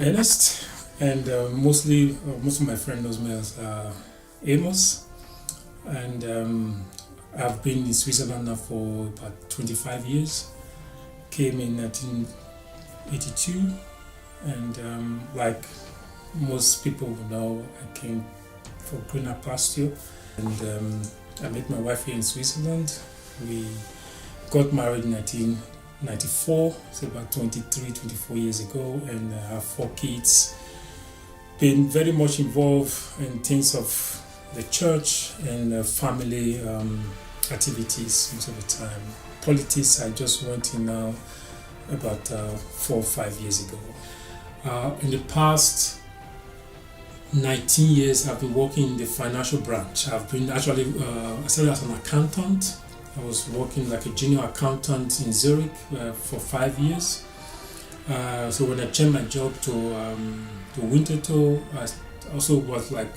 Ernest, and most of my friends knows me as Amos, and I've been in Switzerland now for about 25 years. Came in 1982, and like most people know, I came for greener pasture, and I met my wife here in Switzerland. We got married in 1994, so about 24 years ago, and have 4 kids. Been very much involved in things of the church and family activities most of the time. Politics, I just went in now about 4 or 5 years ago. In the past 19 years, I've been working in the financial branch. I've been actually, I started as an accountant. I was working like a junior accountant in Zurich for 5 years. So when I changed my job to Winterthur, I also was like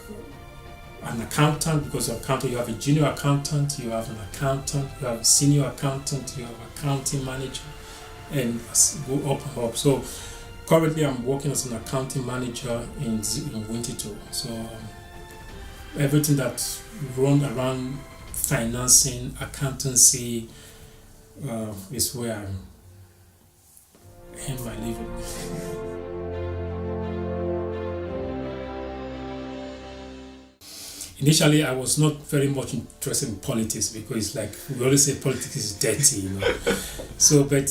an accountant, because accountant, you have a junior accountant, you have an accountant, you have a senior accountant, you have accounting manager, and go up and up. So currently I'm working as an accounting manager in Winterthur. So everything that runs around financing, accountancy is where I earn my living. Initially, I was not very much interested in politics, because like we always say, politics is dirty, So, but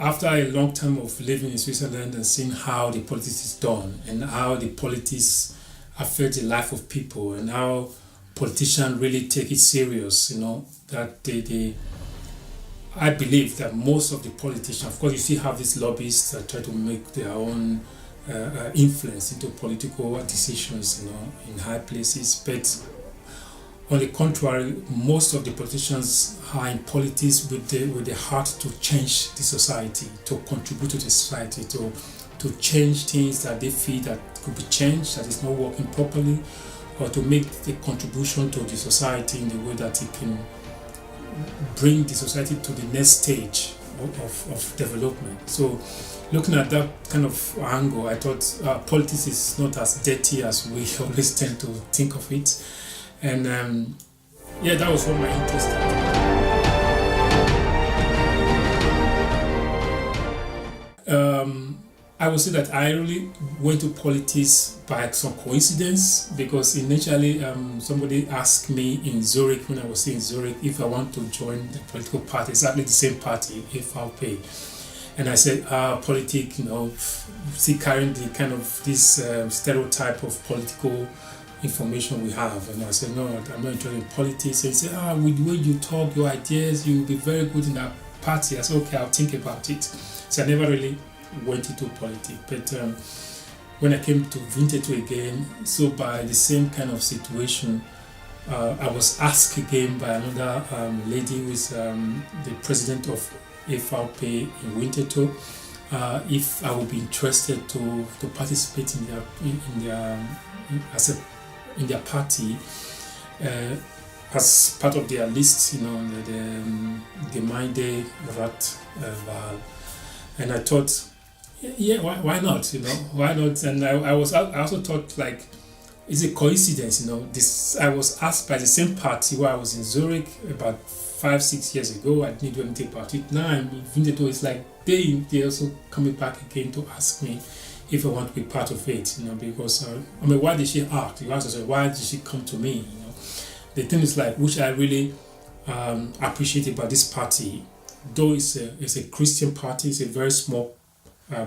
after a long time of living in Switzerland and seeing how the politics is done and how the politics affect the life of people and how politicians really take it serious, that I believe that most of the politicians, of course, you still have these lobbyists that try to make their own influence into political decisions, in high places. But on the contrary, most of the politicians are in politics with the heart to change the society, to contribute to the society, to change things that they feel that could be changed, that is not working properly, or to make the contribution to the society in the way that it can bring the society to the next stage of development. So looking at that kind of angle, I thought politics is not as dirty as we always tend to think of it. And that was what my interest started. I would say that I really went to politics by some coincidence, because initially somebody asked me in Zurich, when I was in Zurich, if I want to join the political party, exactly the same party, FVP. And I said, politics, see, carrying the kind of this stereotype of political information we have. And I said, no, I'm not interested in politics. And he said, with the way you talk, your ideas, you'll be very good in that party. I said, okay, I'll think about it. So I never really went into politics. But when I came to Winterthur again, so by the same kind of situation, I was asked again by another lady who is the president of FVP in Winterthur, if I would be interested to participate in their party as part of their list, the Gemeinde Rat Wahl. And I thought, yeah, why not? Why not? And I also thought, like, it's a coincidence, I was asked by the same party where I was in Zurich about 5-6 years ago. I didn't do anything about it. Now I'm in Winterthur. It's like they also coming back again to ask me if I want to be part of it, because why did she ask? You ask herself, why did she come to me? The thing is, like, which I really appreciate about this party, though it's a Christian party, it's a very small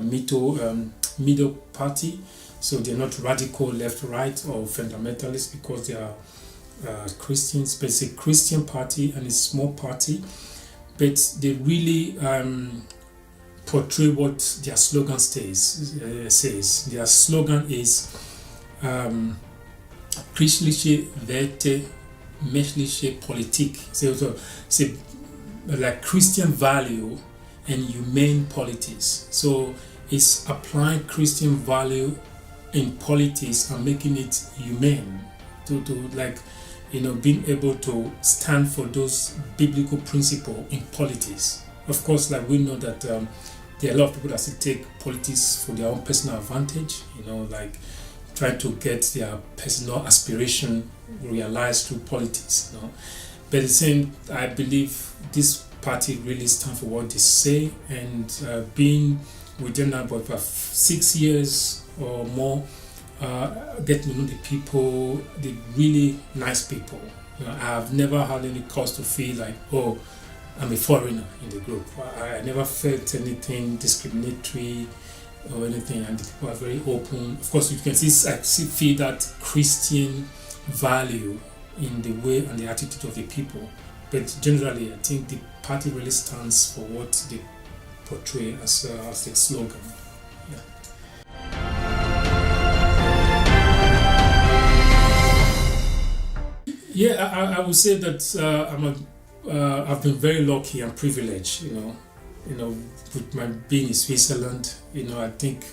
middle party, so they're not radical left, right, or fundamentalist, because they are Christians. But it's a Christian party and it's a small party, but they really portray what their slogan says. Their slogan is Christliche Werte, menschliche Politik. So like Christian value and humane politics. So it's applying Christian value in politics and making it humane, to being able to stand for those biblical principles in politics. Of course, like we know that there are a lot of people that still take politics for their own personal advantage, like trying to get their personal aspiration realized through politics, But the same, I believe this party really stands for what they say, and being within about 6 years or more, getting to know the people, the really nice people. I've never had any cause to feel like, oh, I'm a foreigner in the group. I never felt anything discriminatory or anything, and the people are very open. Of course, you can see, I feel that Christian value in the way and the attitude of the people. But generally, I think the party really stands for what they portray as the slogan. Yeah, I would say that I've been very lucky and privileged, with my being in Switzerland. I think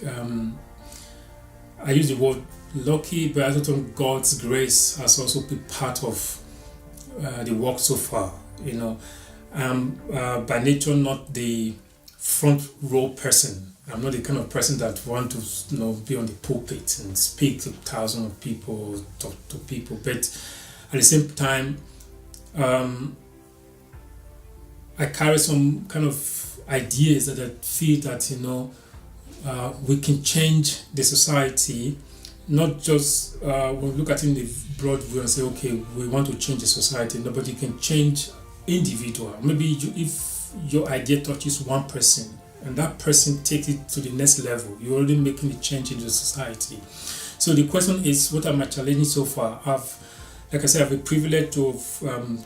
I use the word lucky, but I don't think God's grace has also been part of the work so far. I'm by nature not the front row person. I'm not the kind of person that want to be on the pulpit and speak to thousands of people, talk to people. But at the same time, I carry some kind of ideas that I feel that we can change the society. Not just when we look at it in the broad view and say, okay, we want to change the society. No, but you can change individual. Maybe if your idea touches one person and that person takes it to the next level, you're already making a change in the society. So the question is, what are my challenges so far? Like I said, I have a privilege to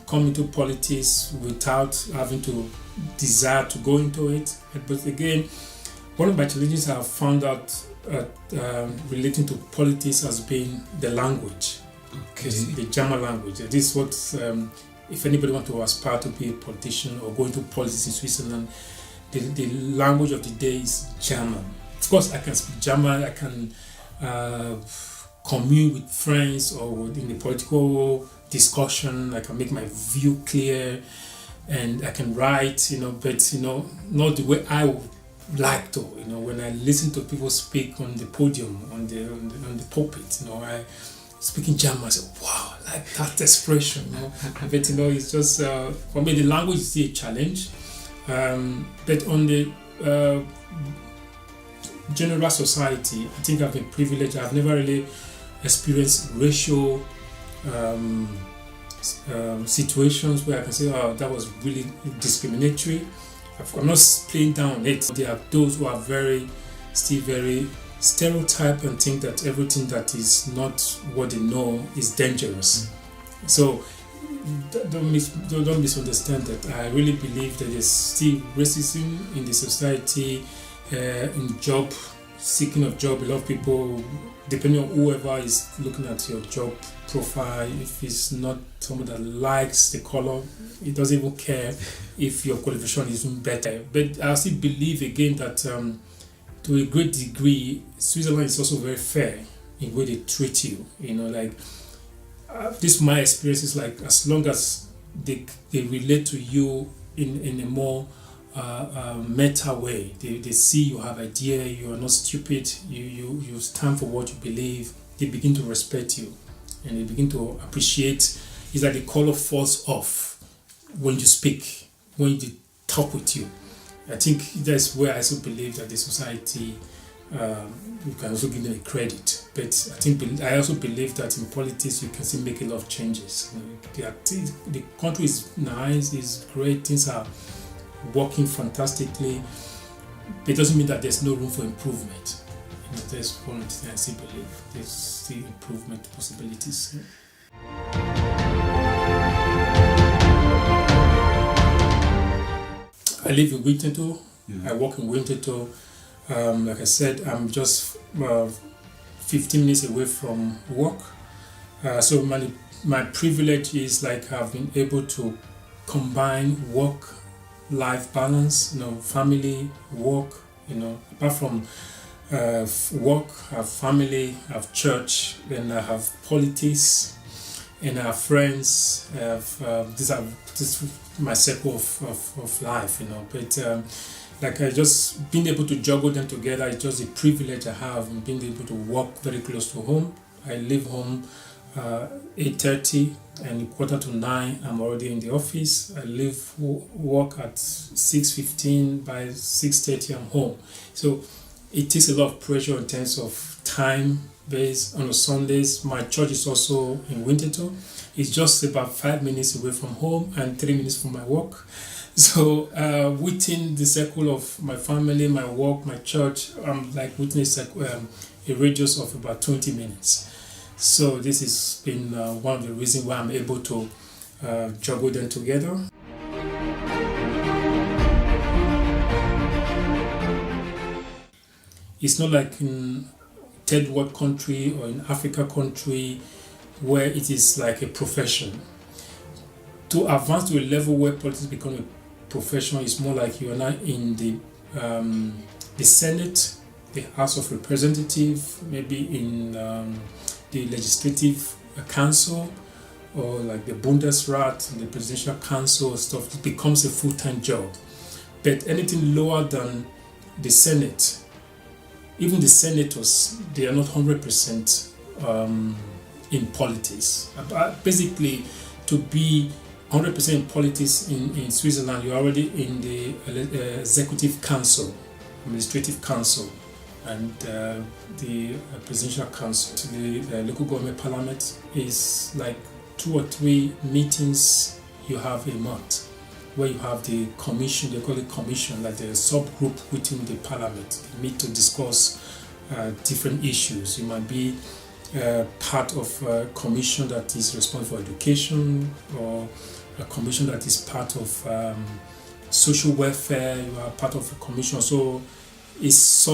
come into politics without having to desire to go into it. But again, one of my challenges I have found out relating to politics has been the language, the German language. This is what, if anybody wants to aspire to be a politician or go into politics in Switzerland, the language of the day is German. Of course, I can speak German, I can commune with friends or in the political discussion, I can make my view clear, and I can write, but not the way I would like to. When I listen to people speak on the podium, on the pulpit, I speak in German, I say, wow, like that expression, but it's just for me the language is still a challenge, but on the general society, I think I've been privileged. I've never really experienced racial situations where I can say, oh, that was really discriminatory. I'm not playing down it. There are those who are still very stereotype and think that everything that is not what they know is dangerous. So don't misunderstand that. I really believe that there's still racism in the society, in job, seeking of job. A lot of people, depending on whoever is looking at your job profile, if it's not someone that likes the color, it doesn't even care if your qualification is even better. But I still believe again that to a great degree, Switzerland is also very fair in the way they treat you. This my experience is like, as long as they relate to you in a more meta way, they see you have idea, you are not stupid, you stand for what you believe, they begin to respect you and they begin to appreciate. It's like the color falls off when you speak, when they talk with you. I think that's where I also believe that the society, you can also give them a credit. But I also believe that in politics you can still make a lot of changes. The country is nice, is great, things are working fantastically, but it doesn't mean that there's no room for improvement. There's one thing I still believe, there's still improvement possibilities. I live in Winterthur. I work in Winterthur. Like I said, I'm just 15 minutes away from work. So my privilege is like I've been able to combine work-life balance, family, work, apart from work, I have family, I have church, then I have politics, and I have friends. This is my circle of life, But like I just being able to juggle them together is just a privilege I have in being able to walk very close to home. I leave home 8:30 and 8:45 I'm already in the office. I leave work at 6:15. By 6:30 I'm home. So it takes a lot of pressure in terms of time based on the Sundays. My church is also in Winterthur. It's just about 5 minutes away from home and 3 minutes from my work. So within the circle of my family, my work, my church, I'm like within a radius of about 20 minutes. So this has been one of the reasons why I'm able to juggle them together. It's not like in third world country or in Africa country where it is like a profession. To advance to a level where politics become a profession is more like you are now in the Senate, the House of Representatives, maybe in the Legislative Council, or like the Bundesrat, the Presidential Council stuff. It becomes a full-time job. But anything lower than the Senate, even the senators, they are not 100% in politics. Basically, to be 100% in politics in Switzerland, you're already in the Executive Council, Administrative Council, and the Presidential Council. The local government parliament is like 2 or 3 meetings you have a month, where you have the commission, they call it commission, like the subgroup within the parliament. They meet to discuss different issues. You might be part of a commission that is responsible for education, or a commission that is part of social welfare. You are part of a commission, so it's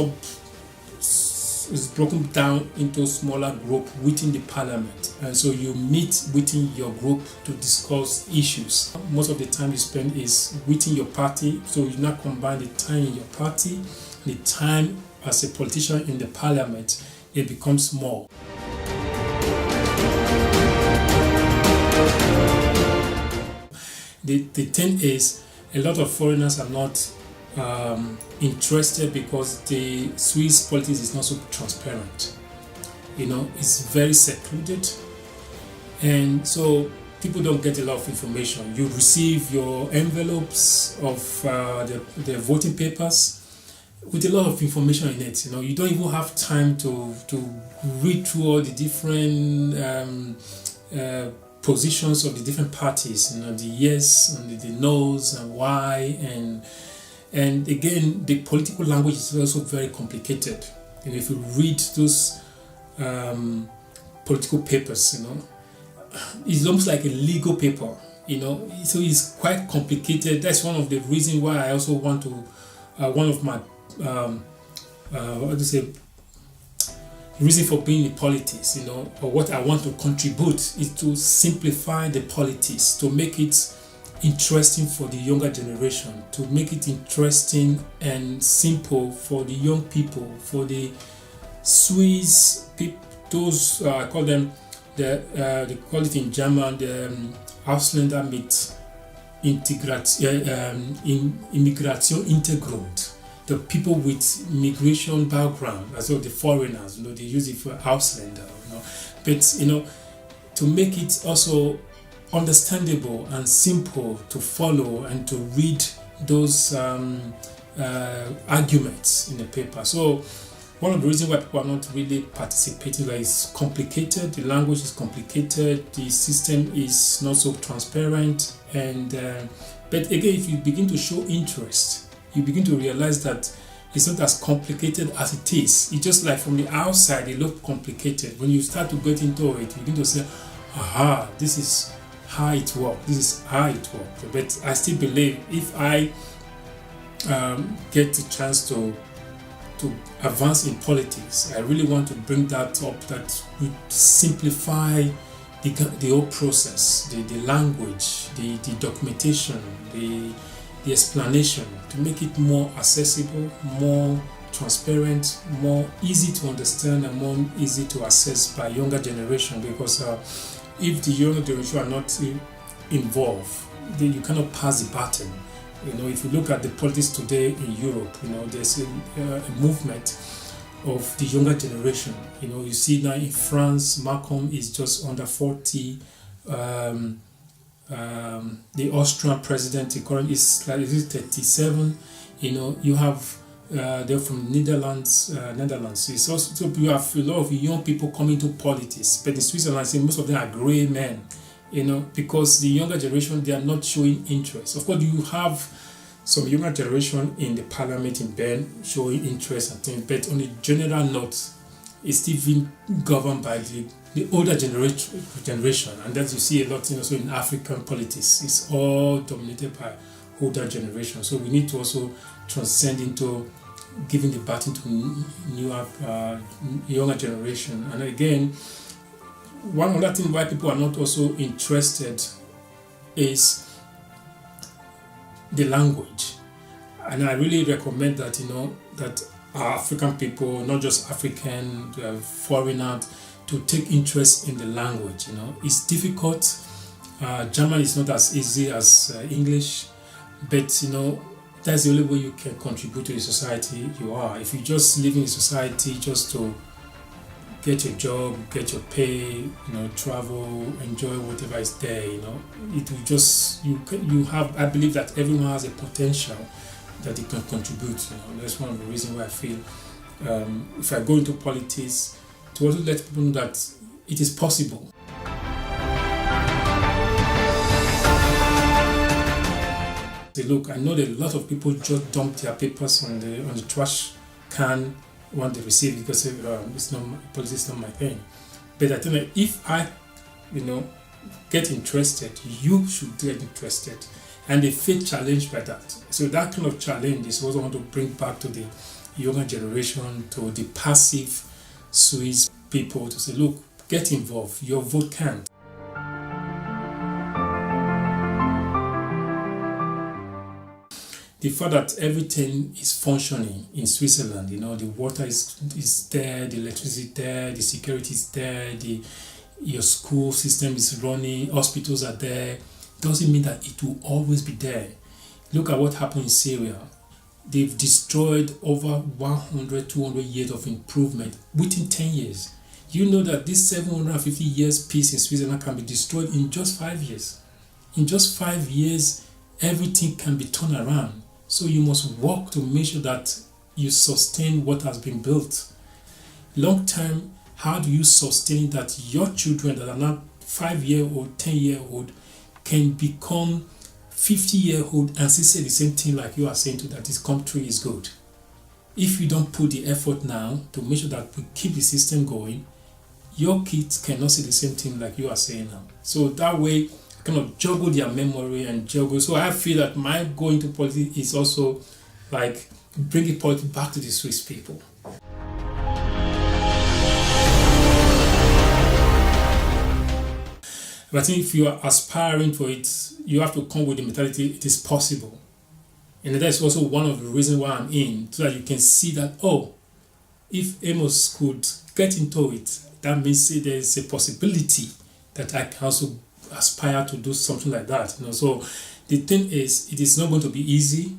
broken down into smaller group within the parliament, and so you meet within your group to discuss issues. Most of the time you spend is within your party, so you now combine the time in your party, the time as a politician in the parliament. It becomes more. The thing is, a lot of foreigners are not interested because the Swiss politics is not so transparent. It's very secluded, and so people don't get a lot of information. You receive your envelopes of the voting papers with a lot of information in it. You don't even have time to read through all the different positions of the different parties, the yes and the no's and why, and again the political language is also very complicated. If you read those political papers, it's almost like a legal paper, so it's quite complicated. That's one of the reasons why I also want to one of my reason for being in politics, or what I want to contribute is to simplify the politics, to make it interesting for the younger generation, to make it interesting and simple for the young people, for the Swiss people, those I call them they call it in German the Ausländer mit Immigration Hintergrund. The people with migration background, as well the foreigners, they use it for Ausländer, but to make it also understandable and simple to follow and to read those arguments in the paper. So one of the reasons why people are not really participating is complicated. The language is complicated. The system is not so transparent. And but again, if you begin to show interest, you begin to realize that it's not as complicated as it is. It's just like from the outside, it looks complicated. When you start to get into it, you begin to say, aha, this is how it works. This is how it works. But I still believe if I get the chance to advance in politics, I really want to bring that up, that we simplify the whole process, the language, the documentation, the explanation, to make it more accessible, more transparent, more easy to understand, and more easy to access by younger generation. Because if the younger generation are not involved, then you cannot pass the baton. If you look at the politics today in Europe, there's a movement of the younger generation. You see now in France, Macron is just under 40. The Austrian president, the current is like 37. You have they're from Netherlands. It's also, so you have a lot of young people coming to politics, but in Switzerland, I say most of them are grey men. Because the younger generation, they are not showing interest. Of course, you have some younger generation in the parliament in Bern showing interest and things, but on a general note, it's still being governed by the older generation, and that you see a lot also in African politics. It's all dominated by older generation. So we need to also transcend into giving the baton to newer, younger generation. And again, one other thing why people are not also interested is the language. And I really recommend that, that our African people, not just African, foreigners, to take interest in the language. It's difficult. German is not as easy as English, but that's the only way you can contribute to the society you are. If you just live in the society just to get your job, get your pay, travel, enjoy whatever is there, it will just you have. I believe that everyone has a potential that they can contribute. That's one of the reasons why I feel if I go into politics, to also let people know that it is possible. Look, I know that a lot of people just dump their papers on the trash can when they receive it because it's not politics, is not my thing. But I think that if I, get interested, you should get interested, and they feel challenged by that. So that kind of challenge is what I want to bring back to the younger generation, to the passive Swiss people, to say, look, get involved. Your vote counts. The fact that everything is functioning in Switzerland, the water is there, the electricity is there, the security is there, your school system is running, hospitals are there, doesn't mean that it will always be there. Look at what happened in Syria. They've destroyed over 100, 200 years of improvement within 10 years. You know that this 750 years peace in Switzerland can be destroyed in just 5 years. In just 5 years, everything can be turned around. So you must work to make sure that you sustain what has been built. Long term, how do you sustain that your children that are not 5-year-old, 10-year-old can become 50-year-old and still say the same thing like you are saying to that this country is good? If you don't put the effort now to make sure that we keep the system going, your kids cannot say the same thing like you are saying now. So that way, kind of juggle their memory and juggle. So I feel that my going to politics is also like bringing politics back to the Swiss people. But I think if you are aspiring for it, you have to come with the mentality it is possible. And that's also one of the reasons why I'm in, so that you can see that, if Amos could get into it, that means there is a possibility that I can also aspire to do something like that. So the thing is, it is not going to be easy.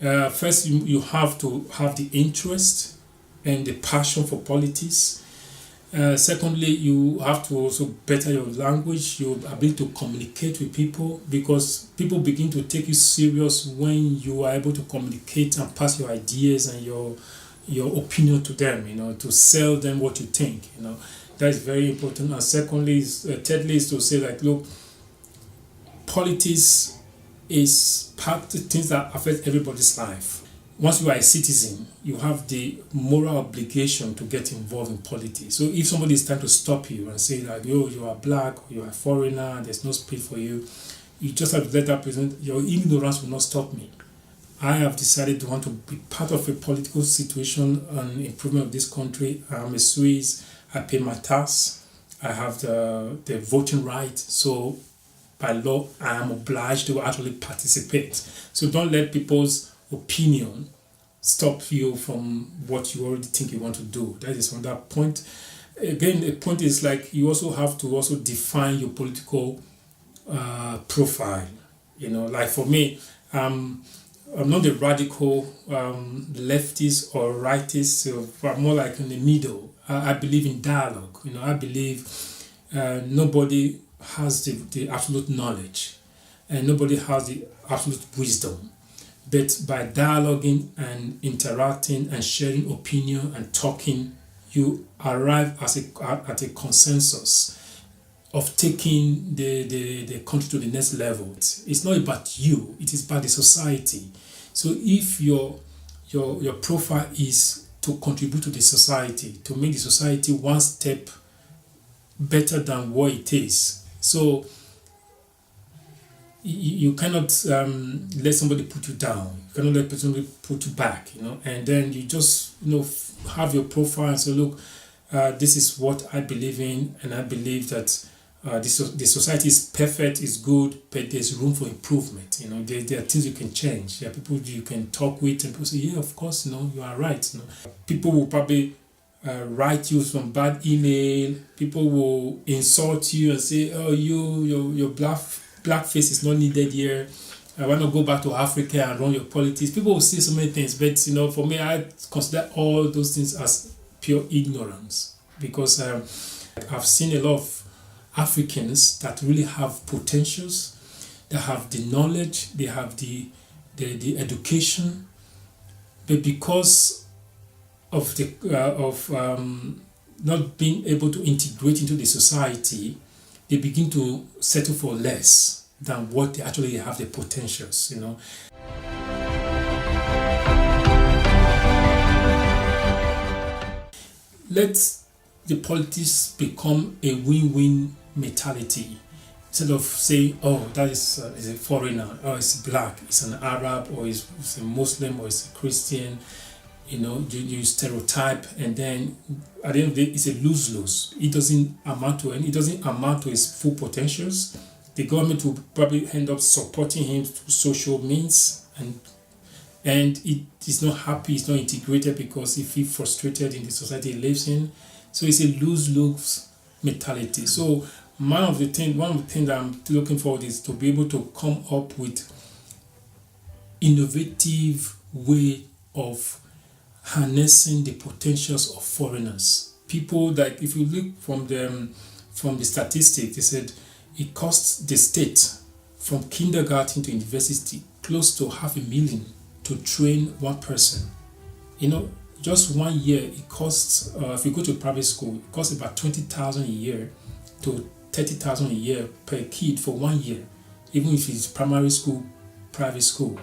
First, you have to have the interest and the passion for politics. Secondly, you have to also better your language, your ability to communicate with people, because people begin to take you serious when you are able to communicate and pass your ideas and your opinion to them, to sell them what you think, That is very important. And thirdly is to say that, look, politics is part of the things that affect everybody's life. Once you are a citizen, you have the moral obligation to get involved in politics. So if somebody is trying to stop you and say that, you are black, or you are a foreigner, there's no space for you, you just have to let that person, your ignorance will not stop me. I have decided to want to be part of a political situation and improvement of this country. I'm a Swiss. I pay my tax. I have the voting right. So by law, I am obliged to actually participate. So don't let people's opinion stop you from what you already think you want to do. That is on that point. Again, the point is like you also have to also define your political profile. Like for me, I'm not a radical leftist or rightist, so I'm more like in the middle. I believe in dialogue. I believe nobody has the absolute knowledge, and nobody has the absolute wisdom. But by dialoguing and interacting and sharing opinion and talking, you arrive at a consensus of taking the country to the next level. It's not about you, it is about the society. So if your profile is to contribute to the society, to make the society one step better than what it is, so you cannot let somebody put you down. You cannot let somebody put you back. And then you just have your profile and say, look, this is what I believe in, and I believe that the society is perfect, is good, but there's room for improvement. There are things you can change. There are people you can talk with, and people say, yeah, of course, you are right. People will probably write you some bad email. People will insult you and say, oh, your blackface is not needed here. I want to go back to Africa and run your politics. People will say so many things, but for me, I consider all those things as pure ignorance, because I've seen a lot of Africans that really have potentials, that have the knowledge, they have the education, but because of not being able to integrate into the society, they begin to settle for less than what they actually have the potentials. Let the politics become a win-win mentality, instead of saying, oh, that is a foreigner, or it's black, it's an Arab, or it's a Muslim, or it's a Christian. You stereotype, and then at the end of the day, it's a lose-lose. It doesn't amount to his full potentials. The government will probably end up supporting him through social means, and it is not happy, it's not integrated, because he feels frustrated in the society he lives in. So it's a lose-lose mentality. So one of the things that I'm looking forward is to be able to come up with innovative way of harnessing the potentials of foreigners. People that, if you look from the statistics, they said it costs the state from kindergarten to university close to $500,000 to train one person. Just 1 year it costs. If you go to private school, it costs about $20,000 a year to $30,000 a year per kid for 1 year, even if it's primary school, private school.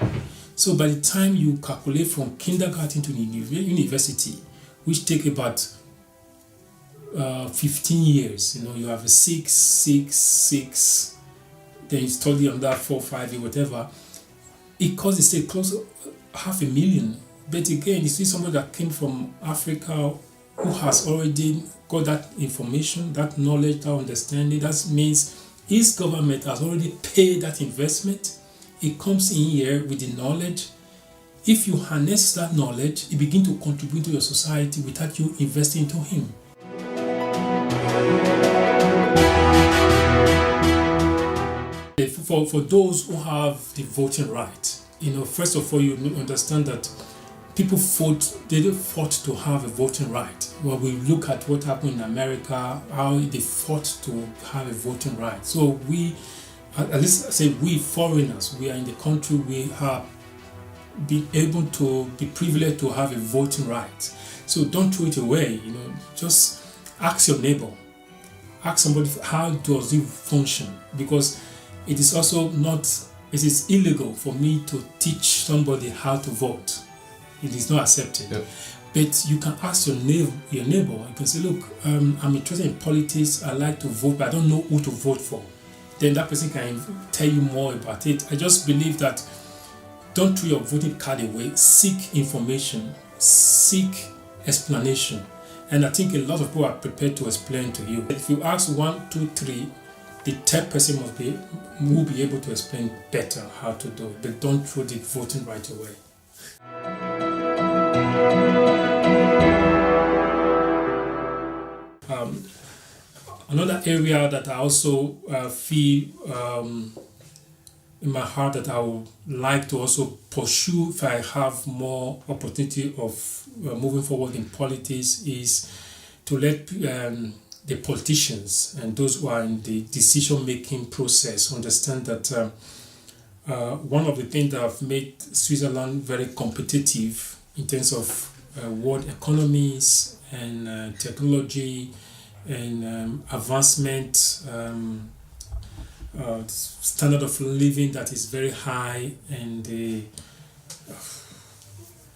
So by the time you calculate from kindergarten to university, which take about 15 years, you have a 6, then you study on that 4, 5 years, whatever, it costs the state close to $500,000. But again, you see somebody that came from Africa who has already got that information, that knowledge, that understanding. That means his government has already paid that investment. It comes in here with the knowledge. If you harness that knowledge, it begins to contribute to your society without you investing into him. For those who have the voting right, first of all, you understand that people they fought to have a voting right. When we look at what happened in America, how they fought to have a voting right. So we, at least I say we foreigners, we are in the country, we have been able to be privileged to have a voting right. So don't throw it away, just ask your neighbor, ask somebody, how does it function? Because it is also it is illegal for me to teach somebody how to vote. It is not accepted. Yep. But you can ask your neighbor. You can say, look, I'm interested in politics. I like to vote, but I don't know who to vote for. Then that person can tell you more about it. I just believe that don't throw your voting card away. Seek information. Seek explanation. And I think a lot of people are prepared to explain to you. If you ask 1, 2, 3, the third person will be able to explain better how to do it. But don't throw the voting right away. Another area that I also feel in my heart that I would like to also pursue if I have more opportunity of moving forward in politics is to let the politicians and those who are in the decision-making process understand that one of the things that have made Switzerland very competitive in terms of world economies and technology and advancement, standard of living that is very high, and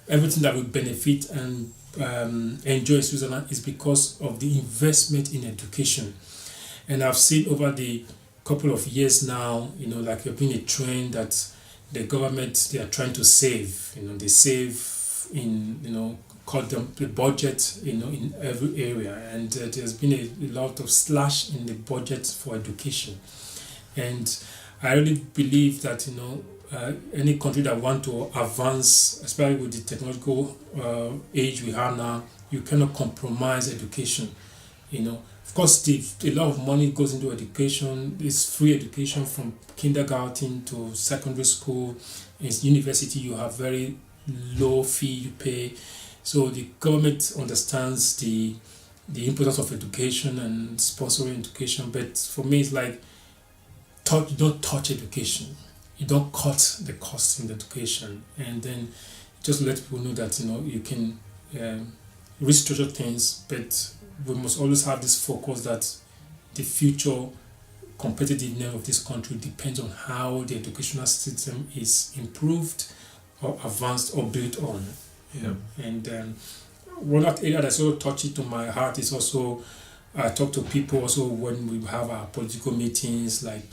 everything that will benefit and enjoy Switzerland is because of the investment in education. And I've seen over the couple of years now, like there's been a trend that the government, they are trying to save. They save in, cut them the budget, in every area, and there's been a lot of slash in the budget for education. And I really believe that any country that want to advance, especially with the technological age we have now, you cannot compromise education. Of course, a lot of money goes into education. It's free education from kindergarten to secondary school. In university, you have very low fee you pay. So the government understands the importance of education and sponsoring education. But for me, it's like, you don't touch education. You don't cut the cost in education, and then just let people know that you can restructure things, but we must always have this focus that the future competitiveness of this country depends on how the educational system is improved or advanced or built on. And one of the area that's also touchy to my heart is also, I talk to people also when we have our political meetings, like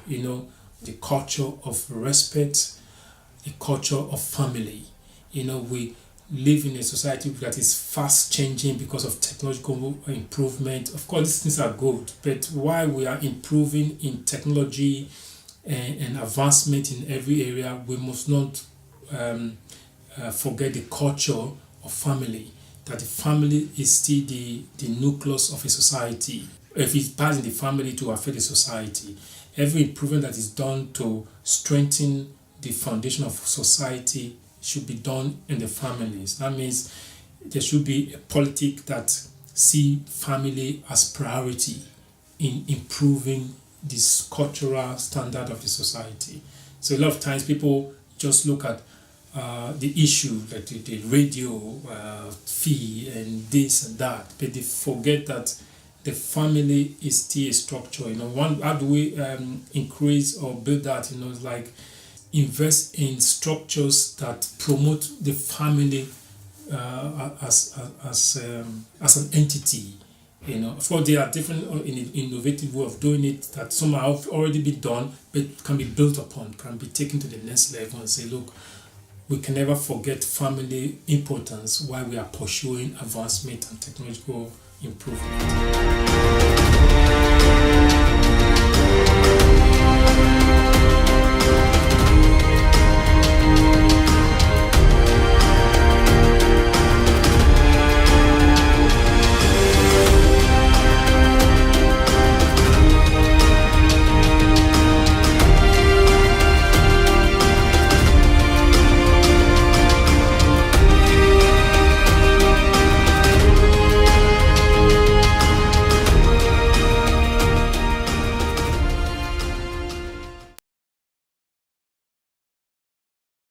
the culture of respect, the culture of family. We live in a society that is fast changing because of technological improvement. Of course, these things are good, but while we are improving in technology and advancement in every area, we must not forget the culture of family, that the family is still the nucleus of a society. If it's bad in the family, to affect the society. Every improvement that is done to strengthen the foundation of society should be done in the families. That means there should be a politic that see family as priority in improving this cultural standard of the society. So a lot of times people just look at the issue, like the radio fee and this and that, but they forget that the family is still a structure. How do we increase or build that? It's like invest in structures that promote the family as an entity. Of course, there are different innovative way of doing it that some have already been done, but can be built upon, can be taken to the next level and say, look, we can never forget family importance while we are pursuing advancement and technological improvement.